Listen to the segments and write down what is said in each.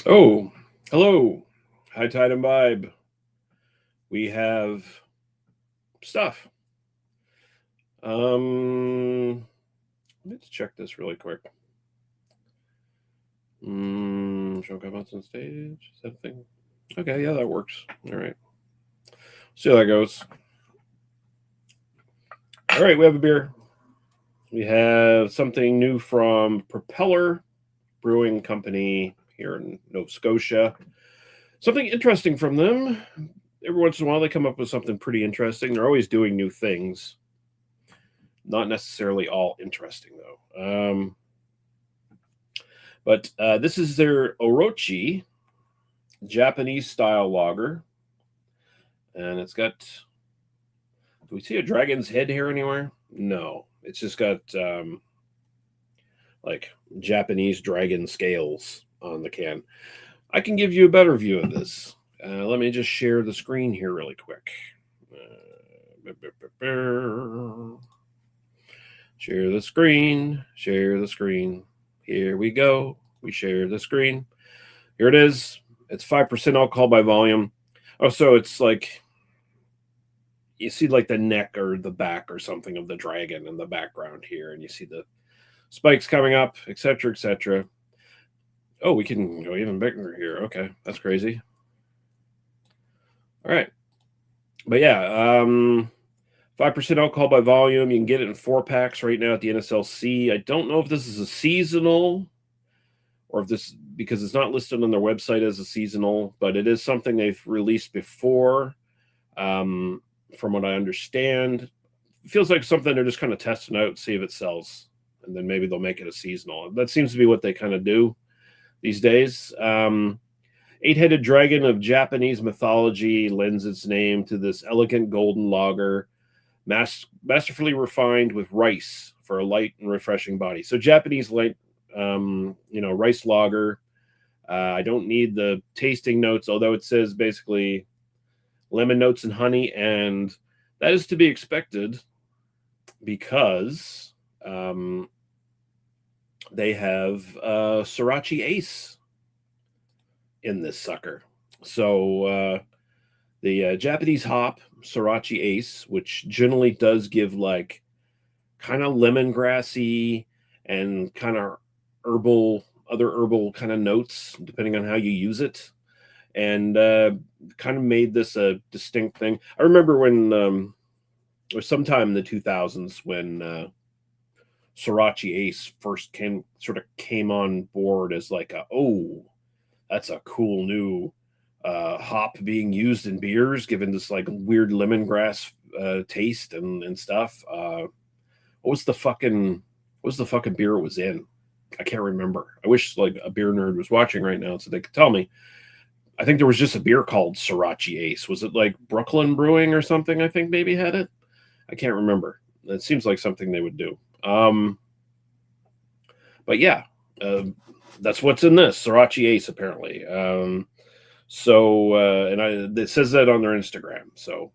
Oh, hello. High Tide Imbibe. We have stuff. Let's check this really quick. Show comments on stage. Is that a thing? Okay, yeah, that works. All right. See how that goes. All right, we have a beer. We have something new from Propeller Brewing Company here in Nova Scotia. Something interesting from them. Every once in a while, they come up with something pretty interesting. They're always doing new things. Not necessarily all interesting, though. But this is their Orochi Japanese style lager. And it's got. Do we see a dragon's head here anywhere? No. It's just got like Japanese dragon scales on the can. I can give you a better view of this. Let me just share the screen here really quick. Share the screen. Share the screen. Here we go. We share the screen. Here it is. It's 5% alcohol by volume. Oh, so it's like you see like the neck or the back or something of the dragon in the background here, and you see the spikes coming up, etc., etc. Oh, we can go even bigger here. Okay, that's crazy. All right, but yeah, 5% alcohol by volume. You can get it in 4 packs right now at the NSLC. I don't know if this is a seasonal or if this, because it's not listed on their website as a seasonal, but it is something they've released before. From what I understand, it feels like something they're just kind of testing out, see if it sells, and then maybe they'll make it a seasonal. That seems to be what they kind of do these days. Eight-headed dragon of Japanese mythology lends its name to this elegant golden lager, masterfully refined with rice for a light and refreshing body. So Japanese light, rice lager. I don't need the tasting notes, although it says basically lemon notes and honey, and that is to be expected because they have Sriracha Ace in this sucker. So the Japanese hop Sriracha Ace, which generally does give like kind of lemongrassy and kind of other herbal kind of notes, depending on how you use it, and kind of made this a distinct thing. I remember when it was sometime in the 2000s when Sriracha Ace first came on board as like that's a cool new hop being used in beers, given this like weird lemongrass taste and stuff. What was the fucking beer it was in? I can't remember. I wish like a beer nerd was watching right now so they could tell me. I think there was just a beer called Sriracha Ace. Was it like Brooklyn Brewing or something? I think maybe had it. I can't remember. It seems like something they would do. But yeah, that's what's in this Sriracha Ace apparently. And it says that on their Instagram. So,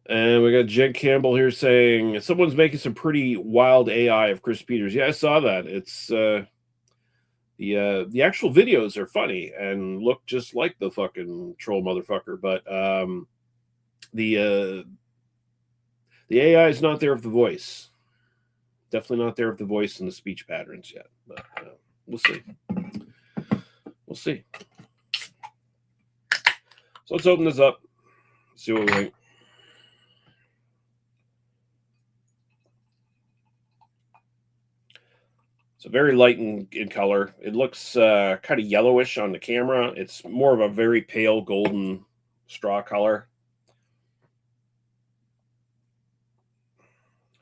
and we got Jen Campbell here saying someone's making some pretty wild AI of Chris Peters. Yeah, I saw that. It's the actual videos are funny and look just like the fucking troll motherfucker, but the AI is not there with the voice. Definitely not there with the voice and the speech patterns yet, but we'll see. We'll see. So let's open this up, see what we think. It's very light in color. It looks kind of yellowish on the camera. It's more of a very pale golden straw color.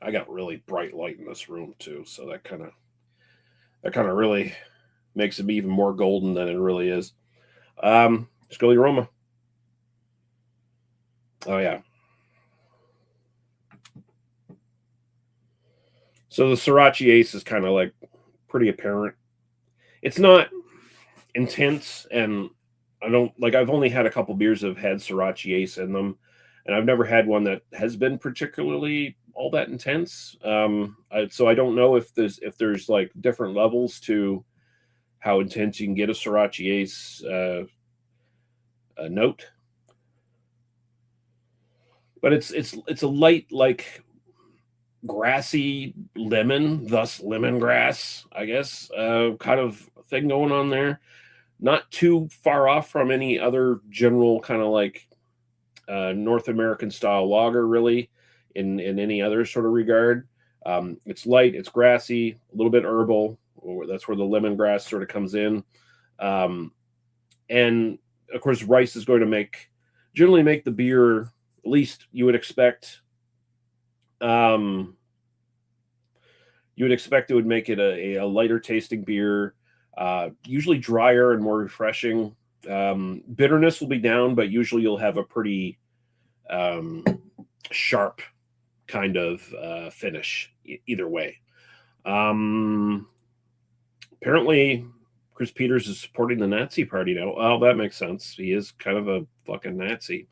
I got really bright light in this room too, so that kind of really makes it even more golden than it really is. Let's go to the aroma. Oh yeah. So the Sriracha Ace is kind of like pretty apparent. It's not intense, and I've only had a couple beers that have had Sriracha Ace in them, and I've never had one that has been particularly all that intense. So I don't know if there's like different levels to how intense you can get a Sorachi Ace a note. But it's a light, like grassy lemon, thus lemongrass, I guess, kind of thing going on there. Not too far off from any other general kind of like North American style lager, really, in any other sort of regard. It's light, it's grassy, a little bit herbal. That's where the lemongrass sort of comes in. And of course, rice is going to generally make the beer, at least you would expect. You would expect it would make it a lighter tasting beer, usually drier and more refreshing. Bitterness will be down, but usually you'll have a pretty sharp kind of finish either way. Apparently, Chris Peters is supporting the Nazi party now. Oh, that makes sense. He is kind of a fucking Nazi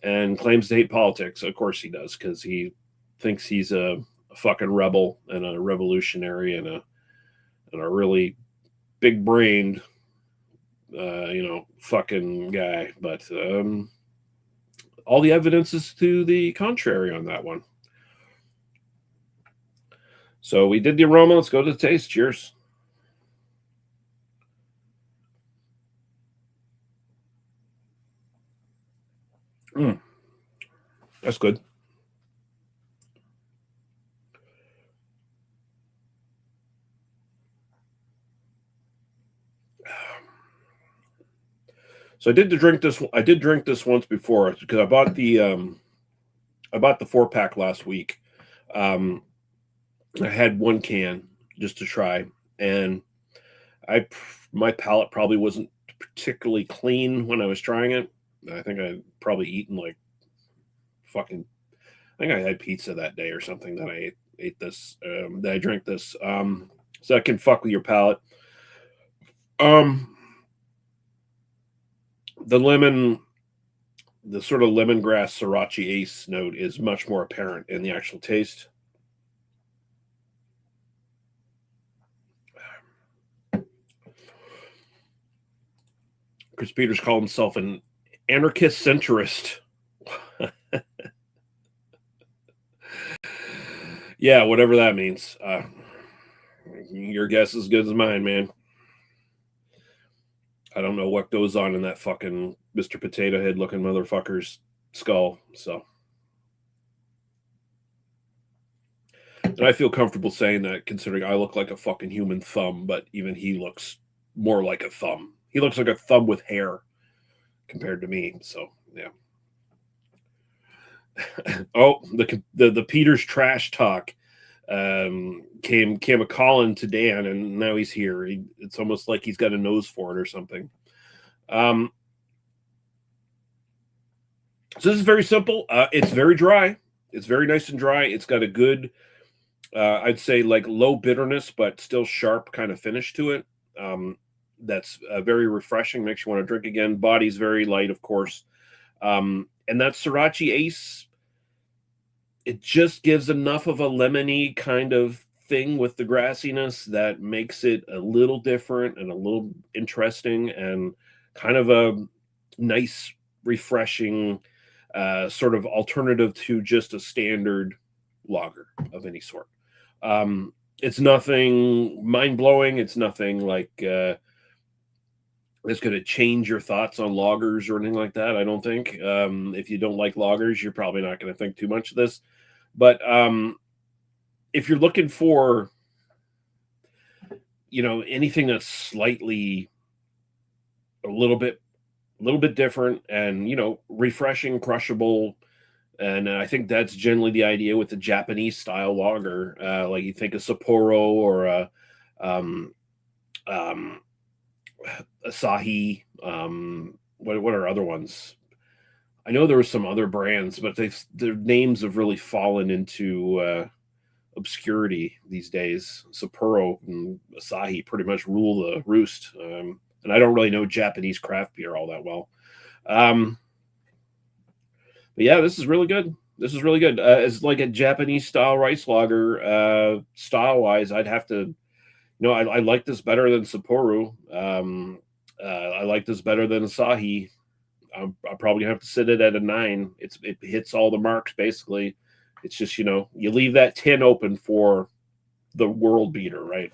and claims to hate politics. Of course he does, because he thinks he's a fucking rebel and a revolutionary and a really big brained fucking guy. But all the evidence is to the contrary on that one. So we did the aroma. Let's go to the taste. Cheers. That's good. So I did drink this once before, because I bought the 4-pack last week. I had one can just to try, and my palate probably wasn't particularly clean when I was trying it. I think I probably eaten like fucking. I think I had pizza that day or something that I ate this. That I drank this. So that can fuck with your palate. The sort of lemongrass Sorachi Ace note is much more apparent in the actual taste. Chris Peters called himself an anarchist centrist. Yeah, whatever that means. Your guess is as good as mine, man. I don't know what goes on in that fucking Mr. Potato Head looking motherfucker's skull. So, and I feel comfortable saying that, considering I look like a fucking human thumb, but even he looks more like a thumb. He looks like a thumb with hair compared to me. So, yeah. Oh, the Peters trash talk came a calling to Dan, and now he's here. It's almost like he's got a nose for it or something. So this is very simple. It's very dry. It's very nice and dry. It's got a good, I'd say, like low bitterness, but still sharp kind of finish to it. That's very refreshing. Makes you want to drink again. Body's very light, of course. And that Sorachi Ace, it just gives enough of a lemony kind of thing with the grassiness that makes it a little different and a little interesting and kind of a nice, refreshing sort of alternative to just a standard lager of any sort. It's nothing mind-blowing. It's nothing like it's going to change your thoughts on lagers or anything like that, I don't think. If you don't like lagers, you're probably not going to think too much of this. But if you're looking for, anything that's slightly a little bit different and, refreshing, crushable, and I think that's generally the idea with the Japanese style lager. Like you think of Sapporo or Asahi. What are other ones? I know there were some other brands, but their names have really fallen into obscurity these days. Sapporo and Asahi pretty much rule the roost, and I don't really know Japanese craft beer all that well. But yeah, this is really good. This is really good. It's like a Japanese style rice lager. Style wise, I'd have to No, I like this better than Sapporo. I like this better than Asahi. I'm probably gonna have to sit it at a 9. It hits all the marks basically. It's just, you leave that tin open for the world beater, right?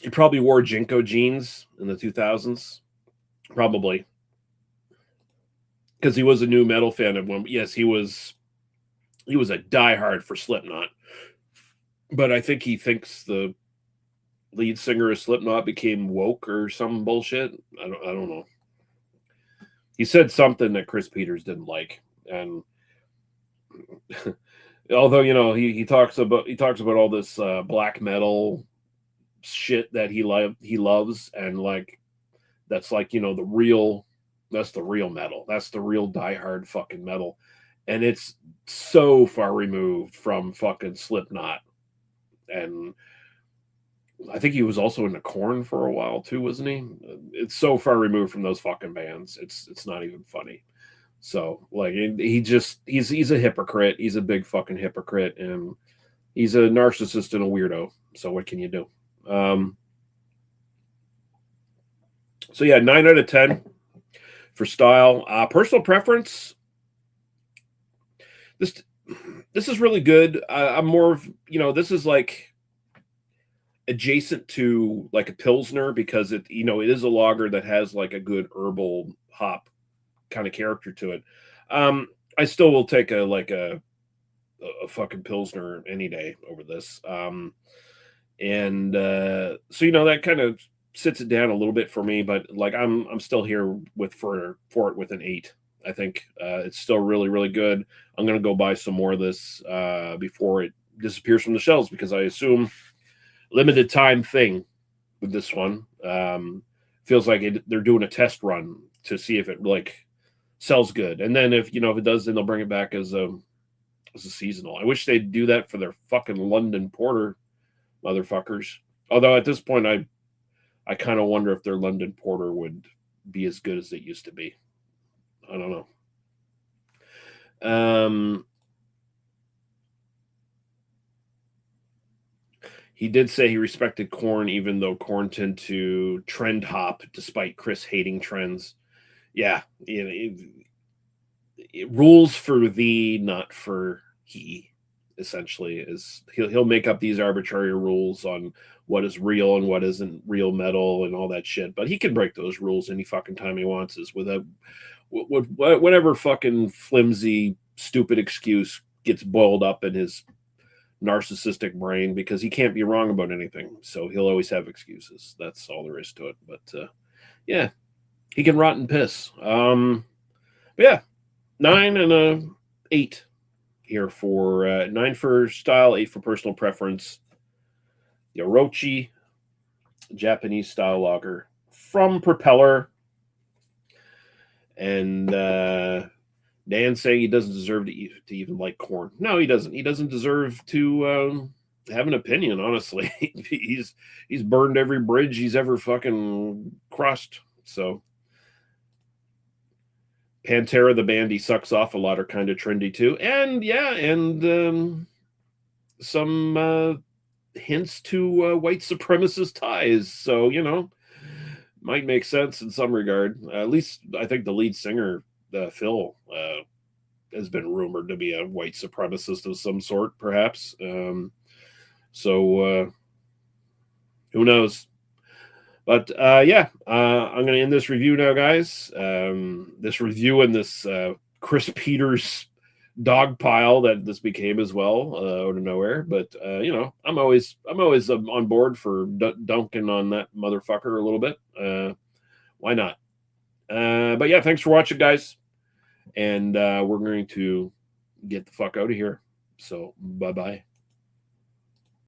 He probably wore Jinko jeans in the 2000s, probably, because he was a new metal fan of one. Yes, he was. He was a diehard for Slipknot, but I think he thinks the lead singer of Slipknot became woke or some bullshit. I don't know. He said something that Chris Peters didn't like, and although he talks about all this black metal shit that he loves, and like that's like that's the real metal, that's the real diehard fucking metal, and it's so far removed from fucking Slipknot. And I think he was also into Korn for a while too, wasn't he? It's so far removed from those fucking bands. It's not even funny. So like he's a hypocrite. He's a big fucking hypocrite, and he's a narcissist and a weirdo. So what can you do? So yeah, 9 out of 10 for style. Personal preference. This is really good. I'm more of this is like adjacent to like a Pilsner, because it is a lager that has like a good herbal hop kind of character to it. I still will take a fucking Pilsner any day over this. And so that kind of sits it down a little bit for me, but like I'm still here for it with an 8. I think it's still really, really good. I'm gonna go buy some more of this before it disappears from the shelves, because I assume limited time thing with this one. Feels like they're doing a test run to see if it like sells good, and then if it does, then they'll bring it back as a seasonal. I wish they'd do that for their fucking London Porter motherfuckers. Although at this point, I kind of wonder if their London Porter would be as good as it used to be. I don't know. He did say he respected Korn, even though Korn tend to trend hop, despite Chris hating trends. Yeah, it rules for thee, not for he. Essentially, is he'll make up these arbitrary rules on what is real and what isn't real metal and all that shit. But he can break those rules any fucking time he wants, is with whatever fucking flimsy, stupid excuse gets boiled up in his narcissistic brain, because he can't be wrong about anything. So he'll always have excuses. That's all there is to it. But yeah, he can rot and piss. But yeah, 9 and a 8 here for 9 for style, 8 for personal preference. The Orochi Japanese style lager from Propeller. And Dan saying he doesn't deserve to even like Korn. No, he doesn't. He doesn't deserve to have an opinion, honestly. he's burned every bridge he's ever fucking crossed. So Pantera, the band he sucks off a lot, are kind of trendy too. And yeah, and some hints to white supremacist ties. So, might make sense in some regard. At least I think the lead singer, Phil, has been rumored to be a white supremacist of some sort, perhaps. So who knows? But yeah, I'm going to end this review now, guys. This review and this Chris Peters dog pile that this became as well, out of nowhere. But I'm always on board for dunking on that motherfucker a little bit. Why not? But yeah, thanks for watching, guys. And we're going to get the fuck out of here. So bye-bye.